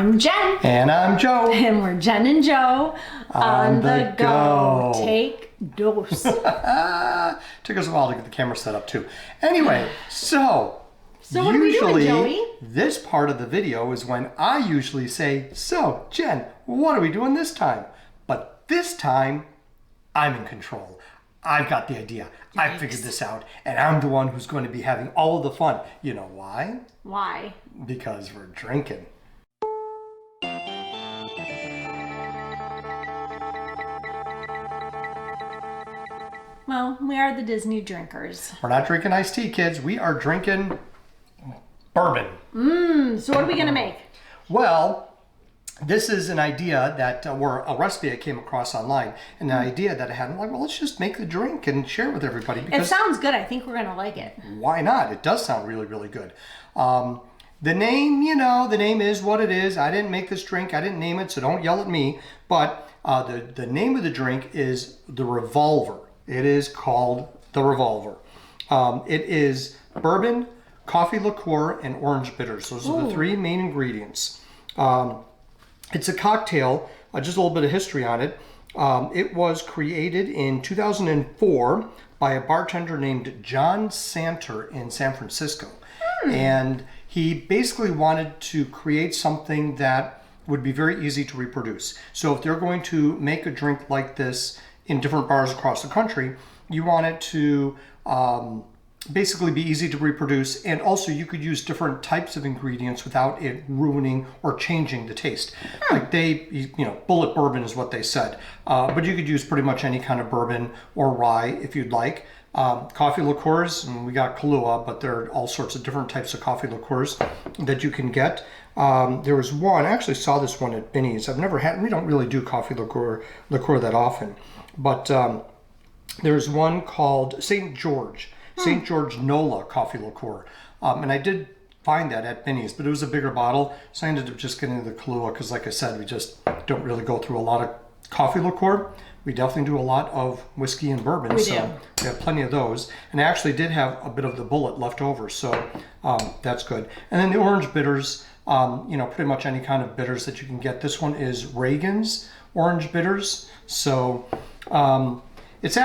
I'm Jen. And I'm Joe. And we're Jen and Joe on the go. Take dose. Took us a while to get the camera set up too. Anyway, so what are we doing, Joey? This part of the video is when I usually say, so Jen, what are we doing this time? But this time, I'm in control. I've got the idea. I figured this out, and I'm the one who's going to be having all of the fun. You know why? Why? Because we're drinking. Well, we are the Disney drinkers. We're not drinking iced tea, kids. We are drinking bourbon. So what are we going to make? Well, this is an idea that, or a recipe I came across online, and an idea that I had. I'm like, well, let's just make the drink and share it with everybody. It sounds good. I think we're going to like it. Why not? It does sound really, really good. The name, the name is what it is. I didn't make this drink. I didn't name it, so don't yell at me. But the name of the drink is the Revolver. It is called the Revolver. It is bourbon, coffee liqueur, and orange bitters. Those are the three main ingredients. It's a cocktail, just a little bit of history on it. It was created in 2004 by a bartender named Jon Santer in San Francisco. And he basically wanted to create something that would be very easy to reproduce. So if they're going to make a drink like this in different bars across the country, you want it to basically be easy to reproduce, and also you could use different types of ingredients without it ruining or changing the taste. Like Bullet Bourbon is what they said, but you could use pretty much any kind of bourbon or rye if you'd like. Coffee liqueurs, and we got Kahlua, but there are all sorts of different types of coffee liqueurs that you can get. There was one, I actually saw this one at Binny's. I've never had, we don't really do coffee liqueur that often, but there's one called St. George Nola coffee liqueur. And I did find that at Binny's, but it was a bigger bottle, so I ended up just getting the Kahlua because, like I said, we just don't really go through a lot of coffee liqueur. We definitely do a lot of whiskey and bourbon, so we have plenty of those. And I actually did have a bit of the Bullet left over, so that's good. And then the orange bitters, pretty much any kind of bitters that you can get. This one is Reagan's orange bitters. So it's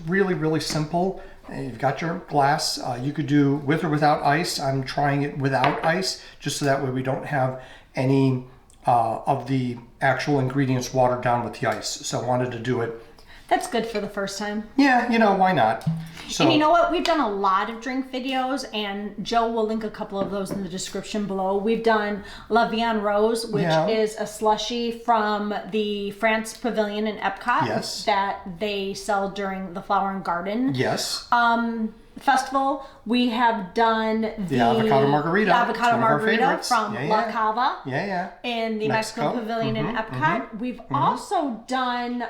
really, really simple. You've got your glass. You could do with or without ice. I'm trying it without ice, just so that way we don't have any of the actual ingredients watered down with the ice. So I wanted to do it. That's good for the first time. Yeah, why not? So, and you know what? We've done a lot of drink videos, and Joe will link a couple of those in the description below. We've done La Vie en Rose, which is a slushy from the France Pavilion in Epcot that they sell during the Flower and Garden festival. We have done the avocado margarita from La Cava in the Mexico Pavilion in Epcot. We've also done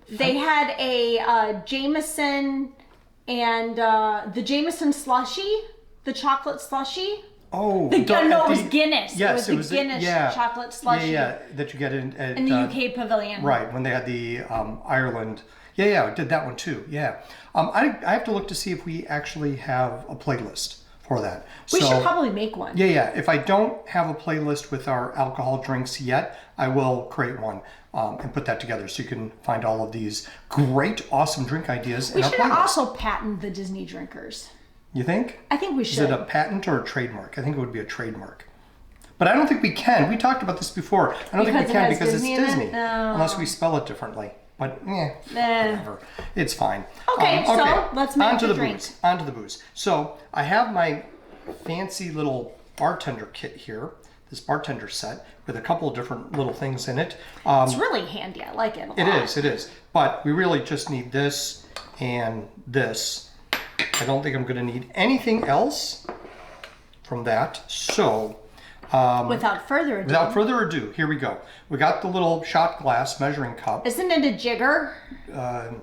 they had a Jameson and the Jameson slushy, the chocolate slushy. Oh, it was Guinness. Yes, it was the Guinness chocolate slushy. That you get in the UK Pavilion. Right, when they had the Ireland. I did that one too. I have to look to see if we actually have a playlist for that. We should probably make one. If I don't have a playlist with our alcohol drinks yet, I will create one and put that together so you can find all of these great, awesome drink ideas. We should also patent the Disney drinkers. You think? I think we should. Is it a patent or a trademark? I think it would be a trademark. But I don't think we can. We talked about this before. I don't think we can because it's Disney. Unless we spell it differently. But whatever. It's fine. Okay, so let's make the drink. On to the booze. So I have my fancy little bartender kit here, this bartender set with a couple of different little things in it. It's really handy. I like it a lot. It is. But we really just need this and this. I don't think I'm going to need anything else from that. So without further ado, here we go. We got the little shot glass measuring cup. Isn't it a jigger? Is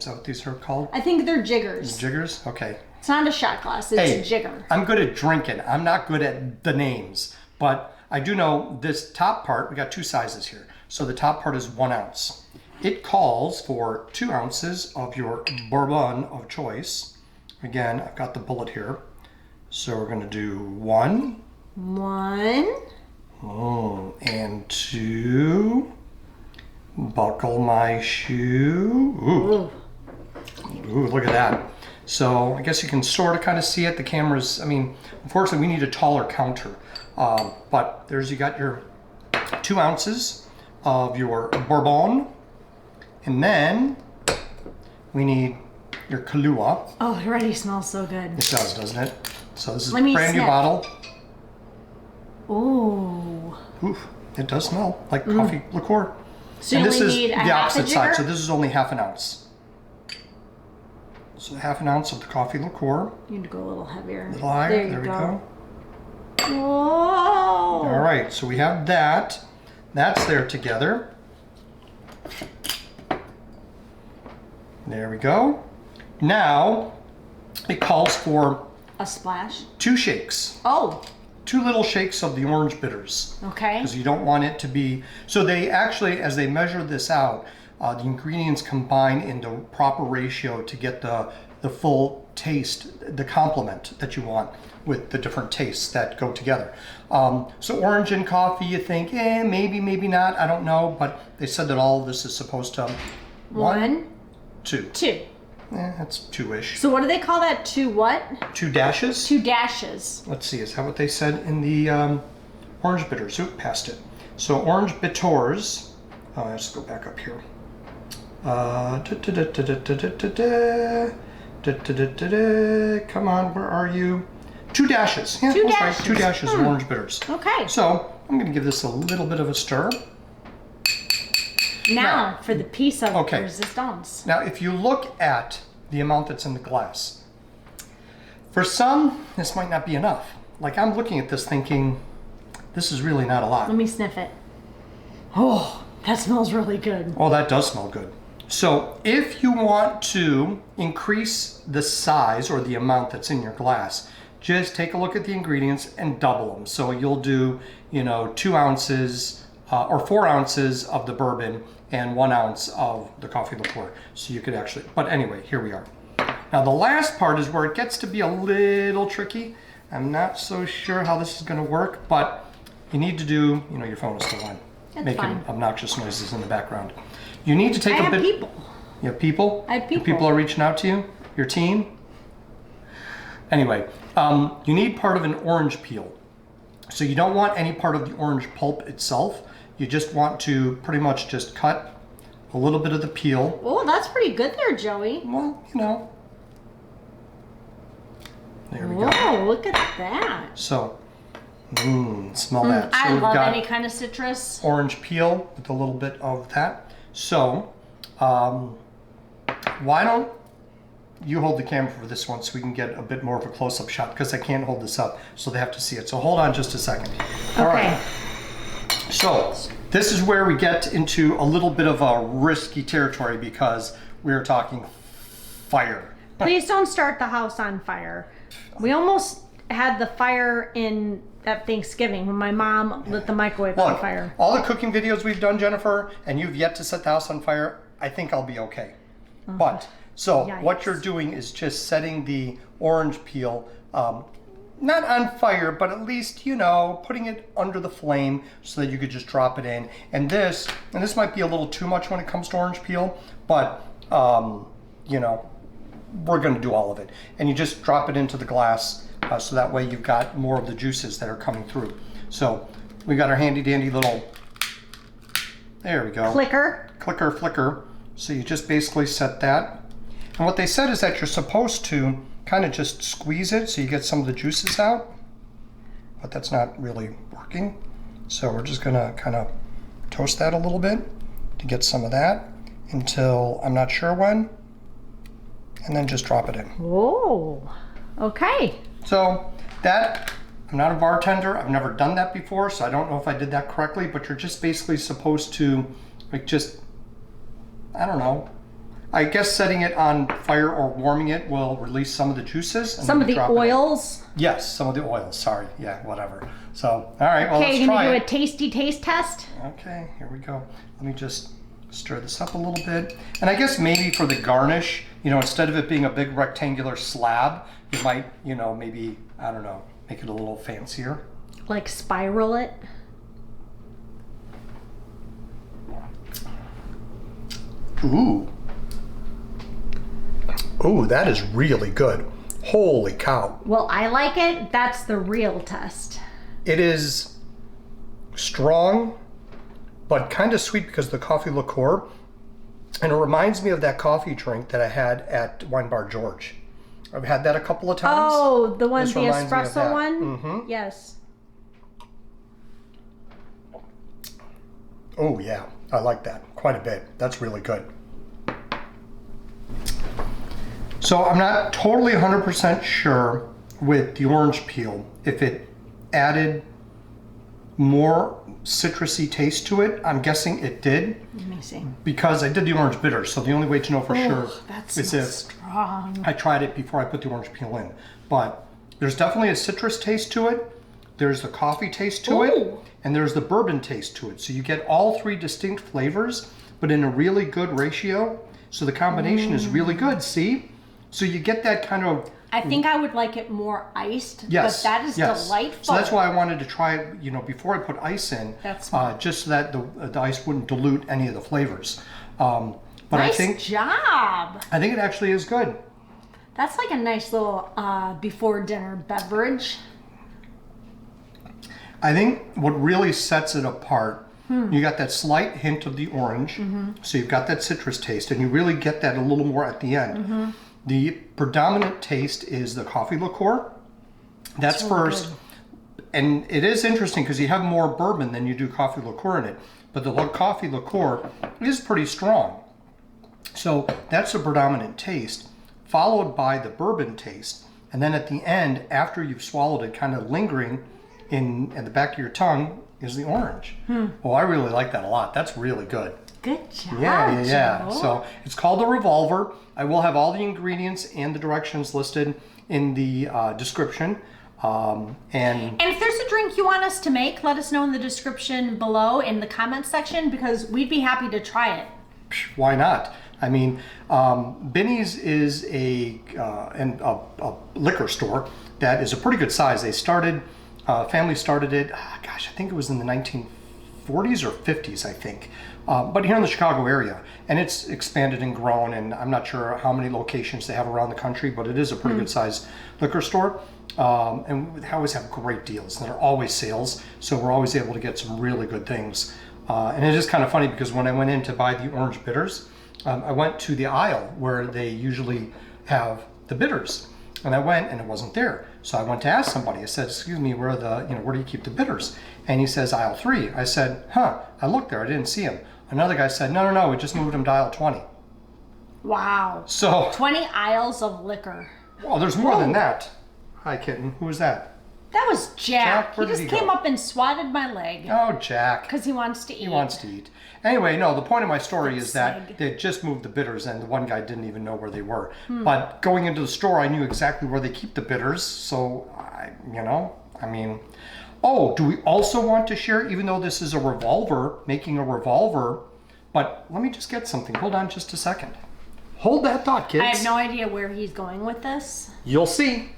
that what these are called? I think they're jiggers. Jiggers? Okay. It's not a shot glass, it's a jigger. I'm good at drinking. I'm not good at the names. But I do know this top part, we got two sizes here. So the top part is 1 ounce. It calls for 2 ounces of your bourbon of choice. Again, I've got the bullet here. So we're going to do 1, 1. And 2. Buckle my shoe. Ooh. Ooh, look at that. So I guess you can sort of kind of see it. The camera's, I mean, unfortunately we need a taller counter. But there's, you got your 2 ounces of your Bourbon. And then we need your Kahlua. Oh, it already smells so good. It does, doesn't it? So this is Let a me brand new sniff. bottle. Ooh. Oof, it does smell like coffee liqueur. So And you this only is need a the half a opposite side, jigger? so this is only half an ounce. So half an ounce of the coffee liqueur. You need to go a little heavier. A little higher, there we go. Whoa. All right, so we have that. That's there together. There we go. Now, it calls for A splash. 2 shakes. Oh, 2 little shakes of the orange bitters. okay. Because you don't want it to be, so they actually, as they measure this out, the ingredients combine in the proper ratio to get the full taste, the complement that you want with the different tastes that go together. So orange and coffee, you think, maybe, maybe not, I don't know, but they said that all of this is supposed to, 1, 2. 2. That's 2-ish. So what do they call that? 2 what? 2 dashes. 2 dashes. Let's see, is that what they said in the orange bitters? Oop, passed it. So orange bitters, let's go back up here. Come on, where are you? 2 dashes. Yeah, 2 that's dashes. right. 2 dashes of orange bitters. Okay. So I'm going to give this a little bit of a stir. Now for the piece of Okay. resistance. Now, if you look at the amount that's in the glass, for some, this might not be enough. Like, I'm looking at this thinking, this is really not a lot. Let me sniff it. Oh, that smells really good. Oh, that does smell good. So if you want to increase the size or the amount that's in your glass, just take a look at the ingredients and double them. So you'll do, 2 ounces or 4 ounces of the bourbon and 1 ounce of the coffee liqueur. So you could actually, but anyway, here we are. Now the last part is where it gets to be a little tricky. I'm not so sure how this is going to work, but you need to do, your phone is still on. That's Making fine. obnoxious noises in the background. You need to take I a have bit. people. You have people? I have people. People are reaching out to you? Your team? Anyway, you need part of an orange peel. So you don't want any part of the orange pulp itself. You just want to pretty much just cut a little bit of the peel. Oh, that's pretty good there, Joey. Well, There we go. Whoa, look at that. So, smell that. So I we've love got any kind of citrus. orange peel with a little bit of that. So, why don't you hold the camera for this one so we can get a bit more of a close-up shot, because I can't hold this up, so they have to see it. So hold on just a second. All Okay. right. So this is where we get into a little bit of a risky territory, because we're talking fire. Please don't start the house on fire. We almost had the fire at Thanksgiving when my mom lit the microwave on Look, fire. all the cooking videos we've done, Jennifer, and you've yet to set the house on fire, I think I'll be okay. But, so what Yikes. you're doing is just setting the orange peel, not on fire, but at least, putting it under the flame so that you could just drop it in. And this might be a little too much when it comes to orange peel, but, we're going to do all of it. And you just drop it into the glass so that way you've got more of the juices that are coming through. So we got our handy dandy little, there we go. Clicker. Clicker, flicker. So you just basically set that. And what they said is that you're supposed to kind of just squeeze it so you get some of the juices out, but that's not really working. So we're just gonna kind of toast that a little bit to get some of that until I'm not sure when, and then just drop it in. Whoa. Okay. So that, I'm not a bartender, I've never done that before, so I don't know if I did that correctly, but you're just basically supposed to, I don't know, I guess setting it on fire or warming it will release some of the juices. And Some then of the drop it in. oils. Yes, some of the oils, sorry, yeah, whatever. So, all right, well, Okay, let's you try gonna do it. a tasty taste test? Okay, here we go. Let me just stir this up a little bit. And I guess maybe for the garnish, instead of it being a big rectangular slab, you might, maybe, I don't know, make it a little fancier. like spiral it. Ooh. Ooh, that is really good. Holy cow. Well, I like it. That's the real test. It is strong, but kind of sweet because of the coffee liqueur. And it reminds me of that coffee drink that I had at Wine Bar George. I've had that a couple of times. Oh, the one, This the reminds me of espresso that. one? Mm-hmm. Yes. Oh, yeah. I like that quite a bit. That's really good. So I'm not totally 100% sure with the orange peel if it added more citrusy taste to it. I'm guessing it did. Let me see. Because I did the orange bitter, so the only way to know for sure is if strong. I tried it before I put the orange peel in. But there's definitely a citrus taste to it. There's the coffee taste to it, and there's the bourbon taste to it. So you get all three distinct flavors, but in a really good ratio. So the combination is really good, see? So you get that kind of... I think I would like it more iced, Yes, but that is delightful. So that's why I wanted to try it, you know, before I put ice in, That's just so that the ice wouldn't dilute any of the flavors. But nice I job. think it actually is good. That's like a nice little before dinner beverage. I think what really sets it apart, you got that slight hint of the orange, so you've got that citrus taste, and you really get that a little more at the end. The predominant taste is the coffee liqueur. That's really first. good. And it is interesting because you have more bourbon than you do coffee liqueur in it. But the coffee liqueur is pretty strong. So that's the predominant taste, followed by the bourbon taste. And then at the end, after you've swallowed it, kind of lingering in the back of your tongue, is the orange. Oh, I really like that a lot. That's really good. Good job, Yeah. Joe. So it's called the Revolver. I will have all the ingredients and the directions listed in the description. And if there's a drink you want us to make, let us know in the description below in the comments section, because we'd be happy to try it. why not? I mean, Binny's is a liquor store that is a pretty good size. They started, family started it, gosh, I think it was in the 1940s or 50s, I think. But here in the Chicago area, and it's expanded and grown, and I'm not sure how many locations they have around the country, but it is a pretty good sized liquor store. And they always have great deals. There are always sales, so we're always able to get some really good things. And it is kind of funny because when I went in to buy the orange bitters, I went to the aisle where they usually have the bitters, and I went and it wasn't there. So I went to ask somebody. I said, "Excuse me, where do you keep the bitters?" And he says, "Aisle 3." I said, "Huh?" I looked there, I didn't see him. Another guy said, "No, we just moved him to aisle 20." Wow. So 20 aisles of liquor. well, there's more than that. Hi, kitten. Who was that? That was Jack. Where He did just he came go? up and swatted my leg Oh, Jack. because he wants to eat. He wants to eat. Anyway, no, the point of my story is that Sig. they just moved the bitters and the one guy didn't even know where they were. But going into the store, I knew exactly where they keep the bitters. So, oh, do we also want to share, even though this is a revolver, making a revolver, but let me just get something. Hold on just a second. Hold that thought, kids. I have no idea where he's going with this. You'll see.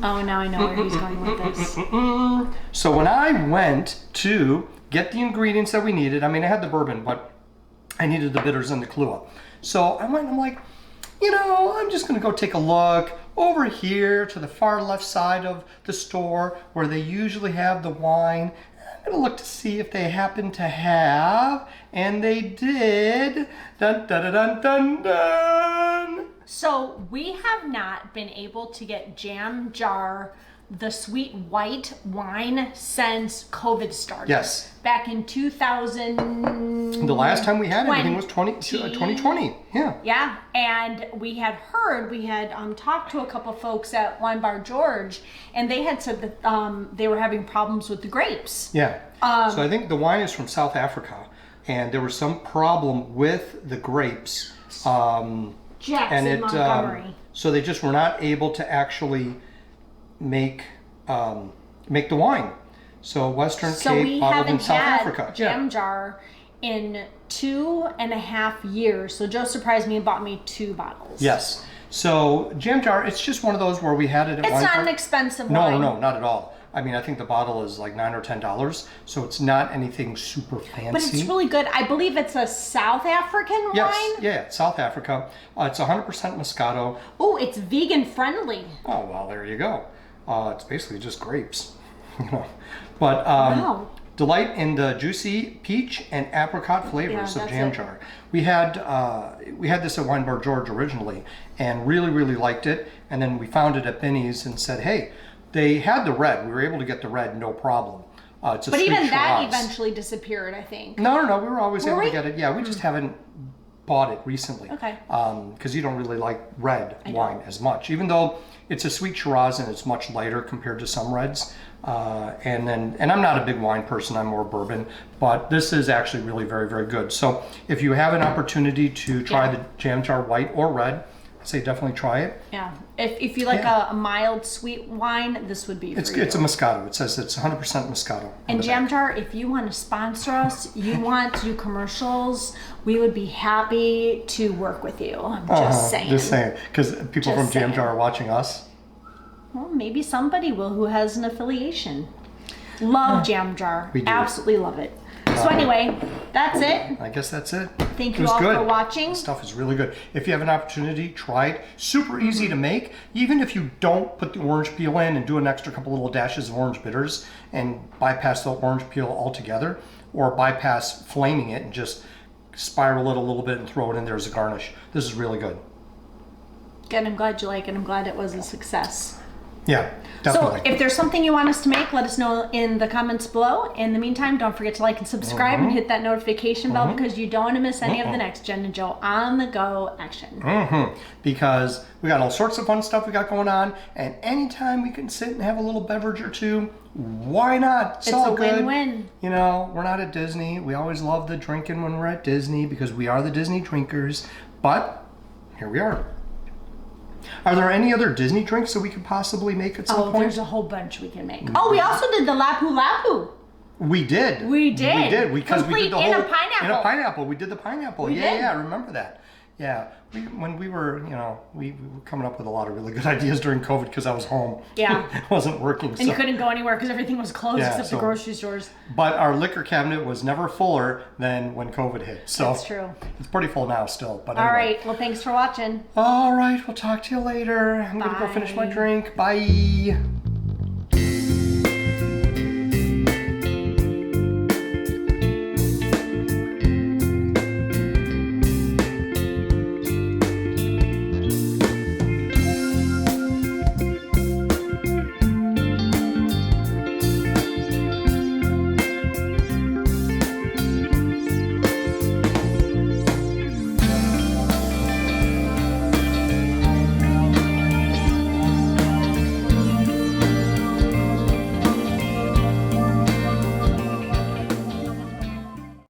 Oh, now I know where he's going with this. So when I went to get the ingredients that we needed, I had the bourbon, but I needed the bitters and the Kahlua. So I went and I'm like, I'm just going to go take a look over here to the far left side of the store where they usually have the wine. I'm going to look to see if they happen to have, and they did. Dun, dun, dun, dun, dun, dun. So we have not been able to get Jam Jar, the sweet white wine, since COVID started. Yes. Back in 2000. The last time we had anything was 2020. Yeah. Yeah, and we had talked to a couple folks at Wine Bar George, and they had said that they were having problems with the grapes. Yeah. So I think the wine is from South Africa, and there was some problem with the grapes. Jackson, Montgomery. So they just were not able to actually make the wine. So Western Cape bottled in South Africa. Jam Jar in 2.5 years. So Joe surprised me and bought me 2 bottles. Yes. So jam jar, it's just one of those where we had it at It's wine not party. an expensive No, wine. no, not at all. I mean, I think the bottle is like $9 or $10, so it's not anything super fancy. But it's really good. I believe it's a South African Yes, wine. yeah, it's South Africa. It's 100% Moscato. Oh, it's vegan friendly. Oh, well, there you go. It's basically just grapes, you know. But Wow. delight in the juicy peach and apricot flavors Yeah, of that's jam it. jar. We had this at Wine Bar George originally, and really, really liked it. And then we found it at Binny's and said, hey, they had the red. We were able to get the red, no problem. It's a But sweet even that Shiraz. eventually disappeared, I think. No, we were always able we? to get it. Yeah, we just haven't bought it recently. Okay. Because you don't really like red I wine don't. as much, even though it's a sweet Shiraz and it's much lighter compared to some reds. And I'm not a big wine person, I'm more bourbon, but this is actually really very, very good. So if you have an opportunity to try Yeah. the jam jar white or red, I say definitely try it. Yeah. If you like a mild sweet wine, this would be for you. It's a Moscato. It says it's 100% Moscato. on And the Jam back. Jar, if you want to sponsor us, you want to do commercials, we would be happy to work with you. I'm just saying. Just saying, because people Just from Jam saying. Jar are watching us. Well, maybe somebody will who has an affiliation. Love Jam Jar. We do. Absolutely love it. So anyway, that's it. I guess that's it. Thank It you was all good. for watching. This stuff is really good. If you have an opportunity, try it. Super easy to make. Even if you don't put the orange peel in and do an extra couple little dashes of orange bitters and bypass the orange peel altogether, or bypass flaming it and just spiral it a little bit and throw it in there as a garnish. This is really good. Good, I'm glad you like it. I'm glad it was a success. Yeah, definitely. So if there's something you want us to make, let us know in the comments below. In the meantime, don't forget to like and subscribe and hit that notification bell because you don't want to miss any of the next Jen and Joe on the go action. Because we got all sorts of fun stuff we got going on, and anytime we can sit and have a little beverage or two, why not? It's all a good. win-win. You know, we're not at Disney. We always love the drinking when we're at Disney because we are the Disney drinkers. But here we are. Are there any other Disney drinks that we could possibly make at some Oh, point? there's a whole bunch we can make. Oh, we also did the Lapu Lapu. We did. We did. We did because we did the Complete whole in a pineapple. In a pineapple. We did the pineapple. We yeah, did. yeah, I remember that. Yeah, when we were, we were coming up with a lot of really good ideas during COVID because I was home. Yeah. It wasn't working. And you couldn't go anywhere because everything was closed Yeah, except so- the grocery stores. But our liquor cabinet was never fuller than when COVID hit. So That's true. It's pretty full now still. But All anyway. right. Well, thanks for watching. All right. We'll talk to you later. I'm going to go finish my Bye. drink. Bye.